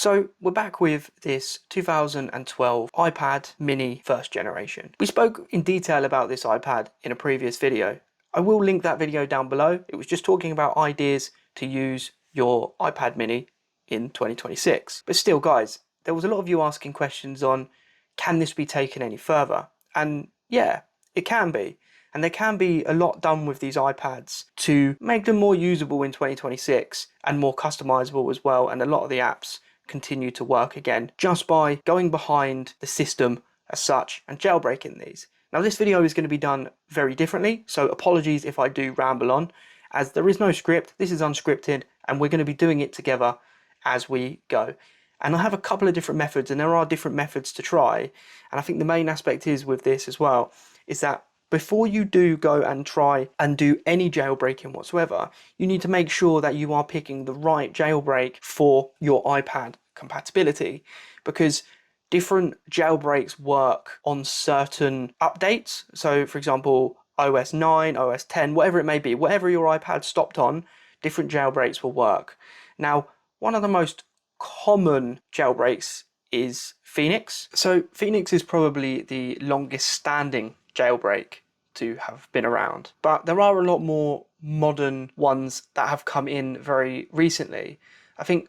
So we're back with this 2012 iPad mini first generation. We spoke in detail about this iPad in a previous video. I will link that video down below. It was just talking about ideas to use your iPad mini in 2026. But still, guys, there was a lot of you asking questions on, can this be taken any further? And yeah, it can be. And there can be a lot done with these iPads to make them more usable in 2026 and more customizable as well. And a lot of the apps continue to work again just by going behind the system as such and jailbreaking these. Now this video is going to be done very differently, so apologies if I do ramble on, as there is no script. This is unscripted and we're going to be doing it together as we go. And I have a couple of different methods, and there are different methods to try. And I think the main aspect is with this as well, is that before you do go and try and do any jailbreaking whatsoever, you need to make sure that you are picking the right jailbreak for your iPad compatibility, because different jailbreaks work on certain updates. So for example, OS 9, OS 10, whatever it may be, whatever your iPad stopped on, different jailbreaks will work. Now, one of the most common jailbreaks is Phoenix. So Phoenix is probably the longest standing jailbreak to have been around, but there are a lot more modern ones that have come in very recently. I think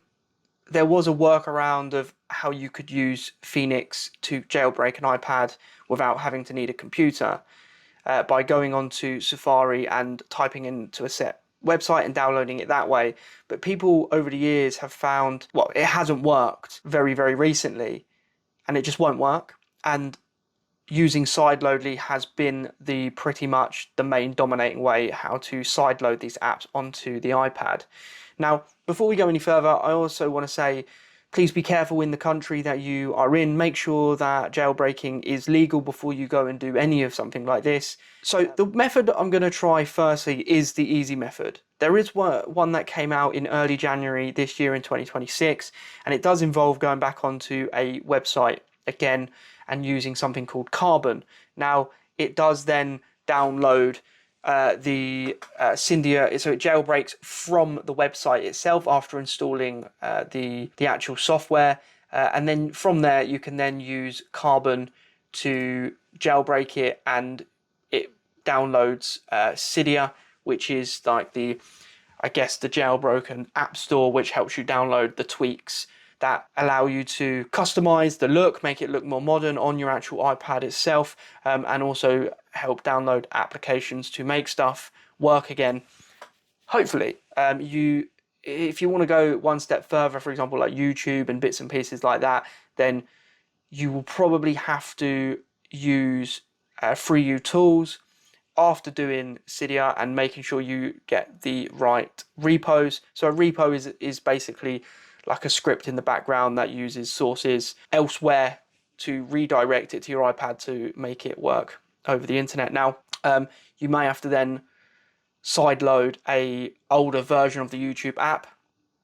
there was a workaround of how you could use Phoenix to jailbreak an iPad without having to need a computer, by going onto Safari and typing into a set website and downloading it that way. But people over the years have found, well, it hasn't worked very, very recently, and it just won't work. And using sideloadly has been pretty much the main dominating way how to sideload these apps onto the iPad. Now, before we go any further, I also want to say, please be careful in the country that you are in. Make sure that jailbreaking is legal before you go and do any of something like this. So the method I'm going to try firstly is the easy method. There is one that came out in early January this year in 2026, and it does involve going back onto a website again and using something called Carbon. Now, it does then download the Cydia, so it jailbreaks from the website itself after installing the actual software, and then from there you can then use Carbon to jailbreak it, and it downloads Cydia, which is like the jailbroken app store, which helps you download the tweaks that allow you to customize the look, make it look more modern on your actual iPad itself, and also help download applications to make stuff work again. Hopefully, if you want to go one step further, for example, like YouTube and bits and pieces like that, then you will probably have to use FreeU tools after doing Cydia and making sure you get the right repos. So a repo is basically like a script in the background that uses sources elsewhere to redirect it to your iPad to make it work over the internet. Now, you may have to then sideload a older version of the YouTube app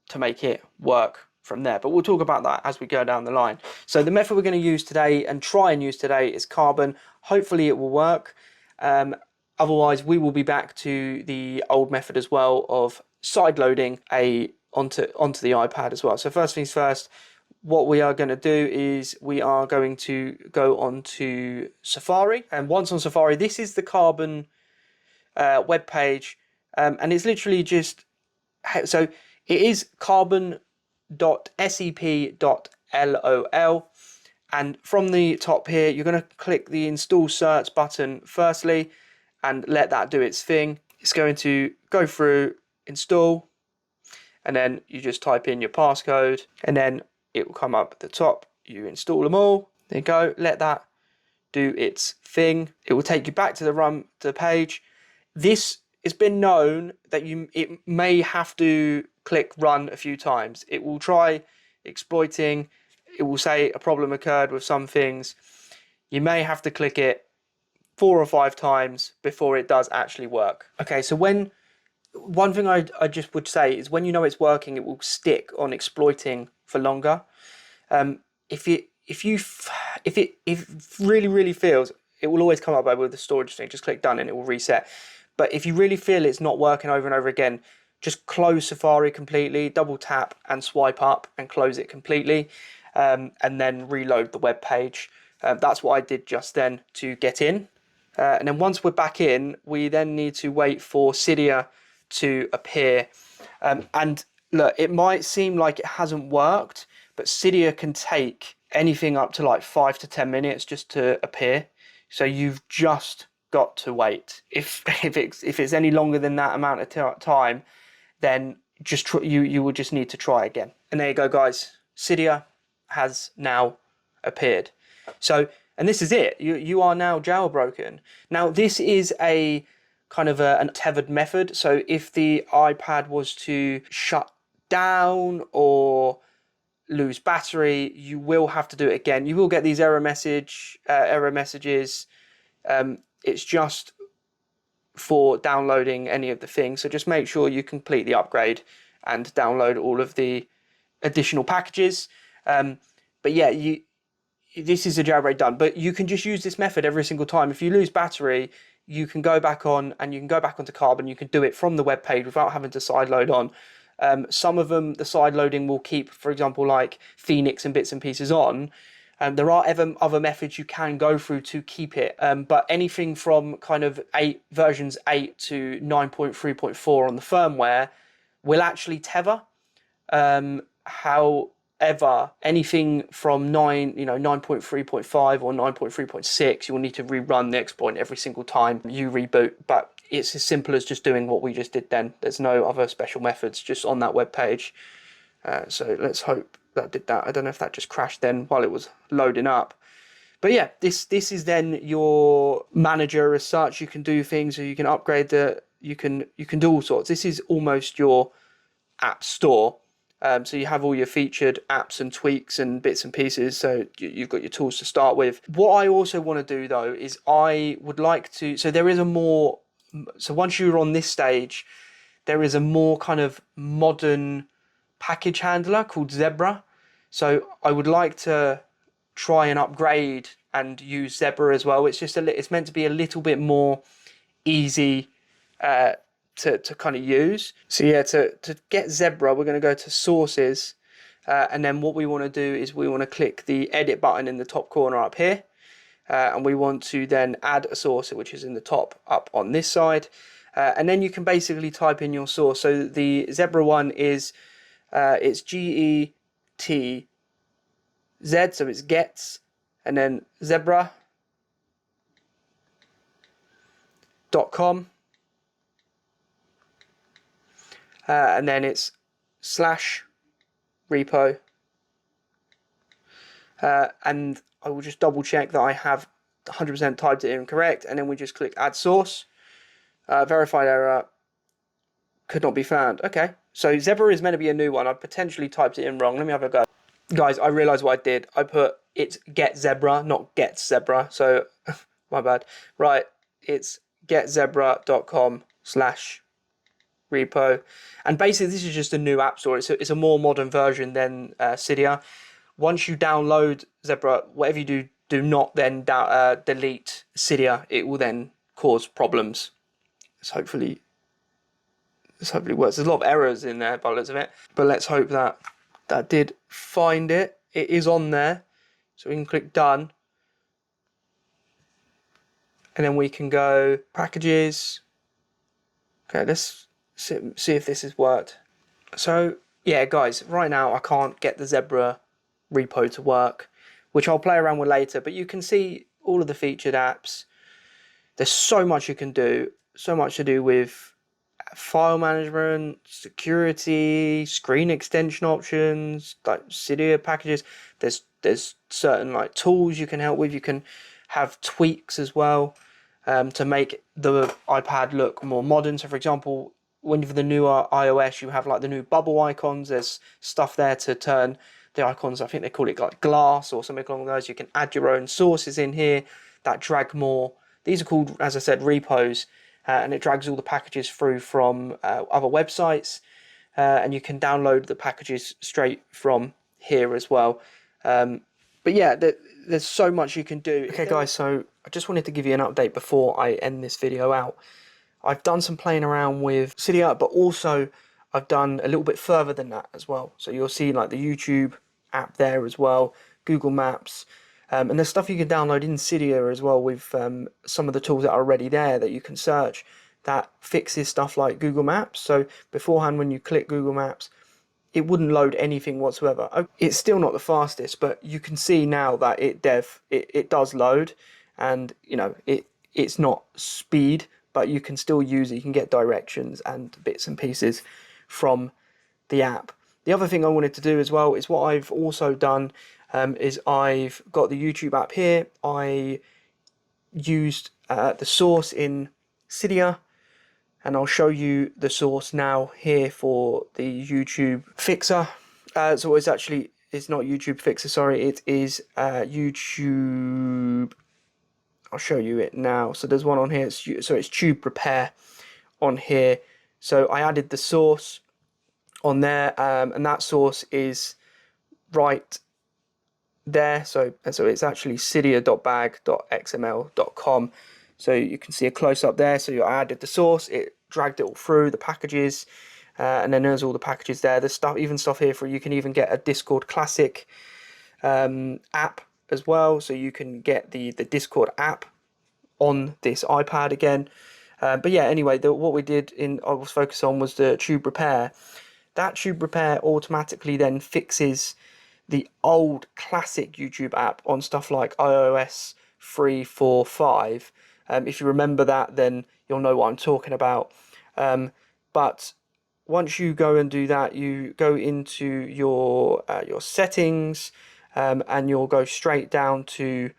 to make it work from there. But we'll talk about that as we go down the line. So the method we're going to use today and try and use today is Carbon. Hopefully it will work. Otherwise, we will be back to the old method as well of sideloading onto the iPad as well. So first things first, what we are going to do is we are going to go onto Safari, and once on Safari, this is the Carbon web page, and it's literally just, so it is carbon.sep.lol, and from the top here you're going to click the install certs button firstly and let that do its thing. It's going to go through, install, and then you just type in your passcode, and then it will come up at the top. You install them all. There you go. Let that do its thing. It will take you back to the page. This has been known that it may have to click run a few times. It will try exploiting. It will say a problem occurred with some things. You may have to click it 4 or 5 times before it does actually work. Okay, so one thing I just would say is when you know it's working, it will stick on exploiting for longer. If it really, really feels, it will always come up with the storage thing. Just click done and it will reset. But if you really feel it's not working over and over again, just close Safari completely, double tap and swipe up and close it completely, and then reload the web page. That's what I did just then to get in. And then once we're back in, we then need to wait for Cydia to appear. And look, it might seem like it hasn't worked, but Cydia can take anything up to like 5 to 10 minutes just to appear. So you've just got to wait. If it's any longer than that amount of time, then you will just need to try again. And there you go, guys. Cydia has now appeared. So, and this is it. You are now jailbroken. Now, this is a kind of an tethered method. So if the iPad was to shut down or lose battery, you will have to do it again. You will get these error messages. It's just for downloading any of the things. So just make sure you complete the upgrade and download all of the additional packages. But yeah, this is a jailbreak done. But you can just use this method every single time. If you lose battery, you can go back on and you can go back onto Carbon. You can do it from the web page without having to sideload on. Some of them, the side loading will keep, for example, like Phoenix and bits and pieces on. There are other methods you can go through to keep it, but anything from kind of versions 8 to 9.3.4 on the firmware will actually tether. However, anything from 9.3.5 or 9.3.6, you will need to rerun the exploit every single time you reboot. But it's as simple as just doing what we just did then. There's no other special methods just on that web page. So let's hope that did that. I don't know if that just crashed then while it was loading up. But yeah, this is then your manager as such. You can do things, or you can upgrade you can do all sorts. This is almost your app store. So you have all your featured apps and tweaks and bits and pieces. So you've got your tools to start with. What I also want to do though is I would like to. So there is a more. So once you're on this stage, there is a more kind of modern package handler called Zebra. So I would like to try and upgrade and use Zebra as well. It's just it's meant to be a little bit more easy to kind of use. So yeah, to get Zebra, we're going to go to sources, and then what we want to do is we want to click the edit button in the top corner up here, and we want to then add a source, which is in the top up on this side, and then you can basically type in your source. So the Zebra one is it's GETZ, so it's gets, and then zebra.com. And then it's /repo. And I will just double check that I have 100% typed it in correct. And then we just click add source. Verified error could not be found. Okay, so Zebra is meant to be a new one. I potentially typed it in wrong. Let me have a go. Guys, I realised what I did. I put it's get Zebra, not get Zebra. So my bad. Right, it's getzebra.com/repo, and basically this is just a new app store. It's a more modern version than Cydia. Once you download Zebra, whatever you do not then delete Cydia. It will then cause problems. This hopefully works. There's a lot of errors in there by the looks of it, but let's hope that did find it. It is on there, so we can click done, and then we can go packages. Okay, let's see if this has worked. So yeah, guys, right now I can't get the Zebra repo to work, which I'll play around with later, but you can see all of the featured apps. There's so much you can do, so much to do with file management, security, screen extension options, like Cydia packages. There's certain like tools you can help with. You can have tweaks as well to make the iPad look more modern. So for example, when you've the newer iOS, you have like the new bubble icons. There's stuff there to turn the icons, I think they call it like glass or something along those. You can add your own sources in here that drag more. These are called, as I said, repos, and it drags all the packages through from other websites, and you can download the packages straight from here as well. But yeah, there's so much you can do. Okay guys, so I just wanted to give you an update before I end this video out. I've done some playing around with Cydia, but also I've done a little bit further than that as well. So you'll see like the YouTube app there as well, Google Maps, and there's stuff you can download in Cydia as well with some of the tools that are already there that you can search that fixes stuff like Google Maps. So beforehand, when you click Google Maps, it wouldn't load anything whatsoever. It's still not the fastest, but you can see now that it does load, and you know it's not speed, but you can still use it. You can get directions and bits and pieces from the app. The other thing I wanted to do as well is what I've also done is I've got the YouTube app here. I used the source in Cydia, and I'll show you the source now here for the YouTube fixer. So it's not YouTube fixer, sorry, it is YouTube. I'll show you it now. So there's one on here, it's Tube Repair on here. So I added the source on there, and that source is right there. So it's actually cydia.bag.xml.com. So you can see a close up there. So I added the source, it dragged it all through the packages, and then there's all the packages there. There's stuff here for you can even get a Discord Classic app as well. So you can get the Discord app on this iPad again. But yeah, anyway, what we did I was focused on was the Tube Repair. That Tube Repair automatically then fixes the old classic YouTube app on stuff like iOS 3, 4, 5. If you remember that, then you'll know what I'm talking about. But once you go and do that, you go into your settings, and you'll go straight down to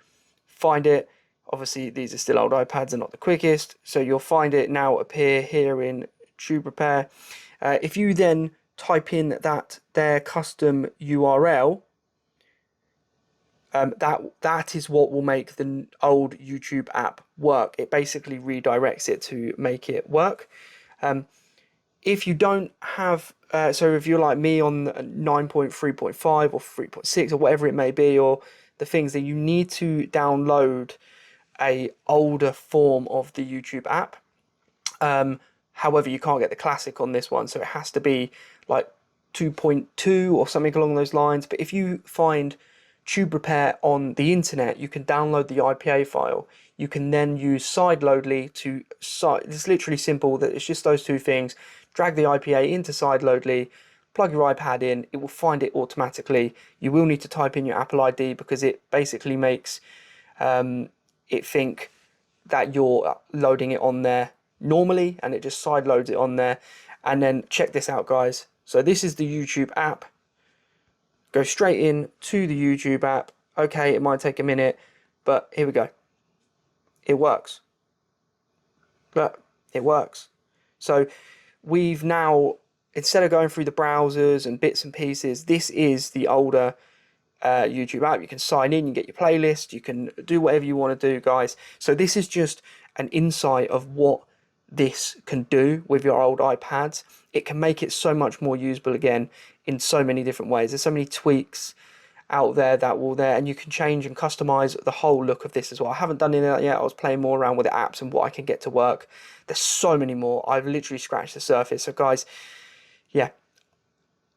find it. Obviously, these are still old iPads and not the quickest, so you'll find it now appear here in Tube Repair. If you then type in their custom URL, that is what will make the old YouTube app work. It basically redirects it to make it work. If you don't have, so if you're like me on 9.3.5 or 3.6 or whatever it may be, or the things that you need to download a older form of the YouTube app. However, you can't get the classic on this one, so it has to be like 2.2 or something along those lines. But if you find Tube Repair on the internet, you can download the IPA file. You can then use Sideloadly to it's literally simple. That it's just those two things. Drag the IPA into Sideloadly, plug your iPad in, it will find it automatically. You will need to type in your Apple ID because it basically makes it think that you're loading it on there normally, and it just side loads it on there. And then check this out, guys. So this is the YouTube app. Go straight in to the YouTube app. Okay, it might take a minute, but here we go. It works. But it works. So we've now, instead of going through the browsers and bits and pieces, this is the older YouTube app. You can sign in, you can get your playlist, you can do whatever you want to do, guys. So this is just an insight of what this can do with your old iPads. It can make it so much more usable again in so many different ways. There's so many tweaks out there and you can change and customize the whole look of this as well. I haven't done any of that yet. I was playing more around with the apps and what I can get to work. There's so many more. I've literally scratched the surface. So guys, yeah,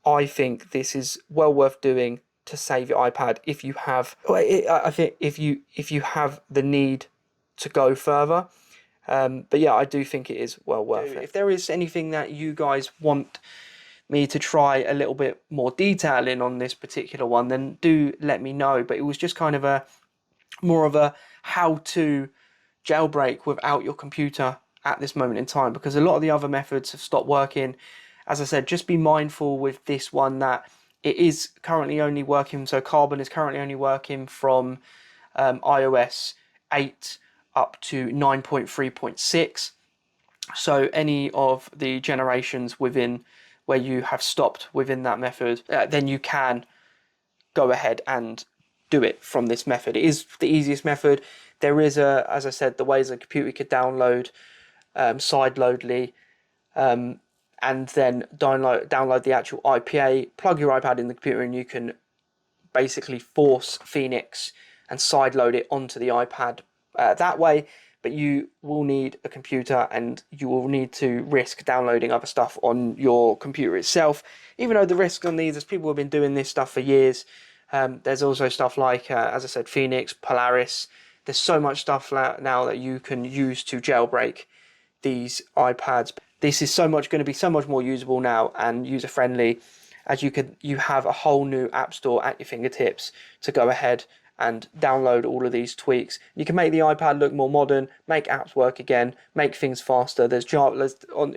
I think this is well worth doing to save your iPad if you have. I think if you have the need to go further. But yeah, I do think it is well worth it. If there is anything that you guys want me to try a little bit more detail in on this particular one, then do let me know. But it was just kind of more of a how to jailbreak without your computer at this moment in time, because a lot of the other methods have stopped working. As I said, just be mindful with this one that it is currently only working. So Carbon is currently only working from iOS 8 up to 9.3.6. So any of the generations within where you have stopped within that method, then you can go ahead and do it from this method. It is the easiest method. There is as I said, the ways a computer could download Sideloadly, and then download the actual IPA, plug your iPad in the computer, and you can basically force Phoenix and sideload it onto the iPad that way. but you will need a computer and you will need to risk downloading other stuff on your computer itself. Even though the risk on these, as people have been doing this stuff for years, there's also stuff like, as I said, Phoenix, Polaris. There's so much stuff now that you can use to jailbreak these iPads. This is going to be so much more usable now and user friendly, as you have a whole new app store at your fingertips to go ahead and download all of these tweaks. You can make the iPad look more modern, make apps work again, make things faster. There's Java,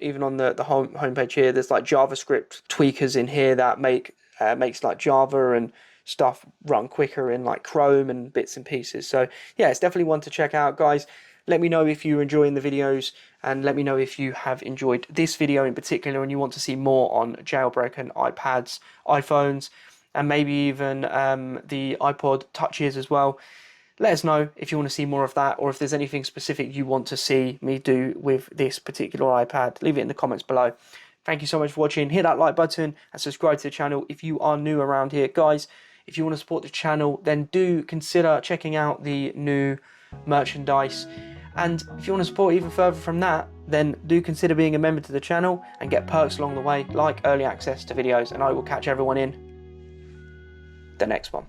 even on the homepage here, there's like JavaScript tweakers in here that makes like Java and stuff run quicker in like Chrome and bits and pieces. So yeah, it's definitely one to check out, guys. Let me know if you're enjoying the videos, and let me know if you have enjoyed this video in particular and you want to see more on jailbreaking iPads, iPhones, and maybe even the iPod Touches as well. Let us know if you want to see more of that, or if there's anything specific you want to see me do with this particular iPad. Leave it in the comments below. Thank you so much for watching. Hit that like button and subscribe to the channel if you are new around here. Guys, if you want to support the channel, then do consider checking out the new merchandise. And if you want to support even further from that, then do consider being a member to the channel and get perks along the way, like early access to videos. And I will catch everyone in the next one.